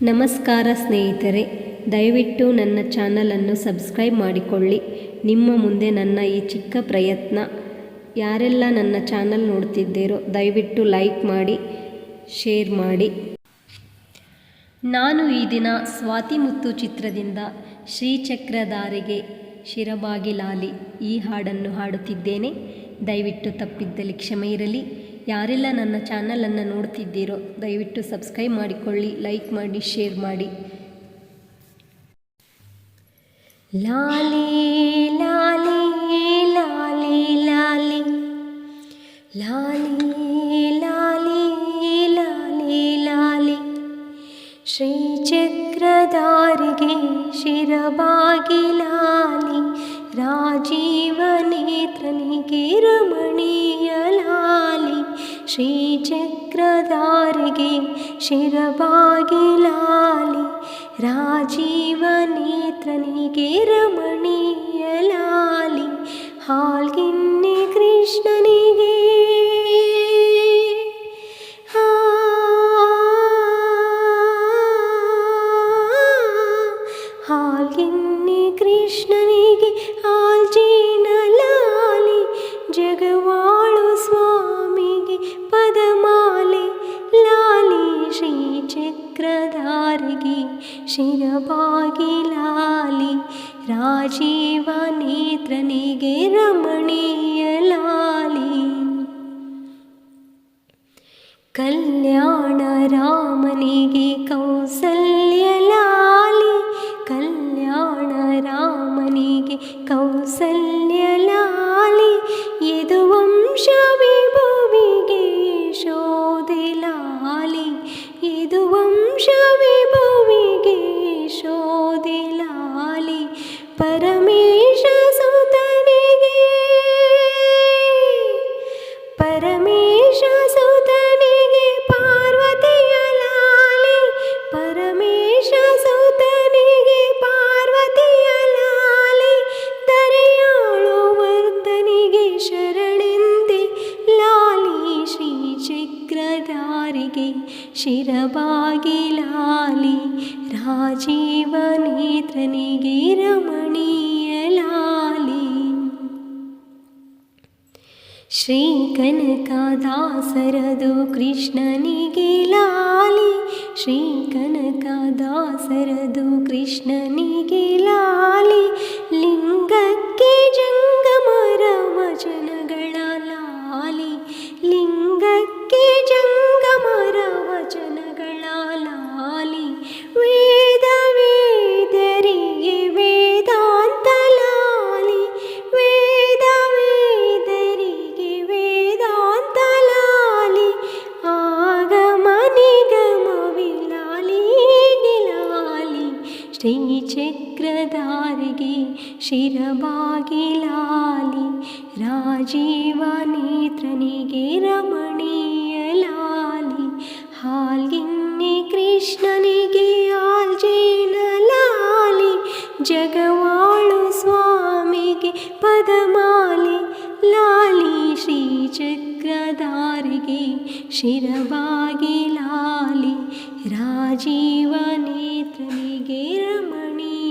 ನಮಸ್ಕಾರ ಸ್ನೇಹಿತರೆ, ದಯವಿಟ್ಟು ನನ್ನ ಚಾನಲನ್ನು ಸಬ್ಸ್ಕ್ರೈಬ್ ಮಾಡಿಕೊಳ್ಳಿ. ನಿಮ್ಮ ಮುಂದೆ ನನ್ನ ಈ ಚಿಕ್ಕ ಪ್ರಯತ್ನ. ಯಾರೆಲ್ಲ ನನ್ನ ಚಾನಲ್ ನೋಡ್ತಿದ್ದೀರೋ ದಯವಿಟ್ಟು ಲೈಕ್ ಮಾಡಿ, ಶೇರ್ ಮಾಡಿ. ನಾನು ಈ ದಿನ ಸ್ವಾತಿ ಮುತ್ತು ಚಿತ್ರದಿಂದ ಶ್ರೀಚಕ್ರಧಾರಿಗೆ ಶಿರಬಾಗಿಲಾಲಿ ಈ ಹಾಡನ್ನು ಹಾಡುತ್ತಿದ್ದೇನೆ. ದಯವಿಟ್ಟು ತಪ್ಪಿದ್ದಲ್ಲಿ ಕ್ಷಮೆ ಇರಲಿ. ಯಾರೆಲ್ಲ ನನ್ನ ಚಾನಲನ್ನು ನೋಡ್ತಿದ್ದೀರೋ ದಯವಿಟ್ಟು ಸಬ್ಸ್ಕ್ರೈಬ್ ಮಾಡಿಕೊಳ್ಳಿ, ಲೈಕ್ ಮಾಡಿ, ಶೇರ್ ಮಾಡಿ. ಲಾಲಿ ಲಾಲಿ ಲಾಲಿ ಲಾಲಿ ಲಾಲಿ ಲಾಲಿ ಲಾಲಿ ಲಾಲಿ ಶ್ರೀಚಕ್ರಧಾರಿಗೆ ಶಿರಬಾಗಿಲಾಲಿ ರಾಜೀವ ನೇತ್ರನಿಗೆ ರಮಣೀಯ ಲಾಲಿ ಶ್ರೀಚಕ್ರಧಾರಿಗೆ ಶಿರಬಾಗಿಲಾಲಿ ರಾಜೀವ ನೇತ್ರನಿಗೆ ರಮಣೀಯ ಲಾಲಿ ಹಾಲ್ಗಿನ್ನಿ ಕೃಷ್ಣನಿಗೆ ಹಾಲ್ಗಿನ್ನಿ ಕೃಷ್ಣನಿಗೆ ಆಲ್ಜೀನ ಲಾಲಿ ಜಗವಾಳು ಸ್ವಾಮಿಗೆ ಪದಮಾಲೆ ಲಾಲಿ ಶ್ರೀಚಕ್ರಧಾರಿಗೆ ಶಿರಬಾಗಿಲಾಲಿ ರಾಜೀವ ನೇತ್ರನಿಗೆ ರಮಣೀಯ ಲಾಲಿ ಕಲ್ಯಾಣ ರಾಮನಿಗೆ ಕೌಸಲ್ಯ ಲಾಲಿ ಕಲ್ಯಾಣ ರಾಮನಿಗೆ ಕೌಸಲ್ಯ ಲಾಲಿ ಯದುವಂಶ ವಿಭುವಿಗೆ ಯಶೋದೆ ಲಾಲಿ ಯದುವಂಶ ವಿಭುವಿಗೆ ಯಶೋದೆ ಲಾಲಿ ಪರಮೇಶ ಸುತನಿಗೆ ಪರಮೇಶ ಸುತನಿಗೆ ಪಾರ್ವತಿಯ ಲಾಲಿ ಪರಮೇಶ ಸುತನಿಗೆ ಪಾರ್ವತಿಯ ಲಾಲಿ ದರೆಯಾಳು ವರ್ಧನಿಗೆ ಶರಣೆಂದೆ ಲಾಲಿ ಶ್ರೀಚಕ್ರಧಾರಿಗೆ ಶಿರಬಾಗಿಲಾಲಿ ರಾಜೀವ ನೇತ್ರನಿಗೆ ರಮಣೀಯ ಲಾಲಿ ಶ್ರೀ ಕನಕದಾಸರದು ಕೃಷ್ಣನಿಗೆ ಲಾಲಿ ಶ್ರೀ ಕನಕದಾಸರದು ಕೃಷ್ಣನಿಗೆ ಲಾಲಿ ಲಿಂಗಕ್ಕೆ ಜಂಗಮರ ವಚನಗಳ ಲಾಲಿ ಲಿಂಗಕ್ಕೆ ಜಂಗಮರ ವಚನಗಳ ಲಾಲಿ ವೇದ ವೇದರಿಗೆ ವೇದಾಂತ ಲಾಲಿ ವೇದ ವೇದರಿಗೆ ವೇದಾಂತ ಲಾಲಿ ಆಗಮ ನಿಗಮ ವಿಲಾಲಿ ಲಾಲಿ ಶ್ರೀಚಕ್ರಧಾರಿಗೆ ಶಿರಬಾಗಿಲಾಲಿ ರಾಜೀವ ನೇತ್ರನಿಗೆ ರಮಣೀಯ ಲಾಲಿ ಹಾಲ್ಗಿನ್ನಿ ಕೃಷ್ಣನಿಗೆ ಆಲ್ಜೀನ ಲಾಲಿ ಜಗವಾಳು ಸ್ವಾಮಿಗೆ ಪದಮಾಲೆ ಲಾಲಿ ಶ್ರೀಚಕ್ರಧಾರಿಗೆ ಶಿರಬಾಗಿಲಾಲಿ ರಾಜೀವ ನೇತ್ರನಿಗೆ ರಮಣೀಯ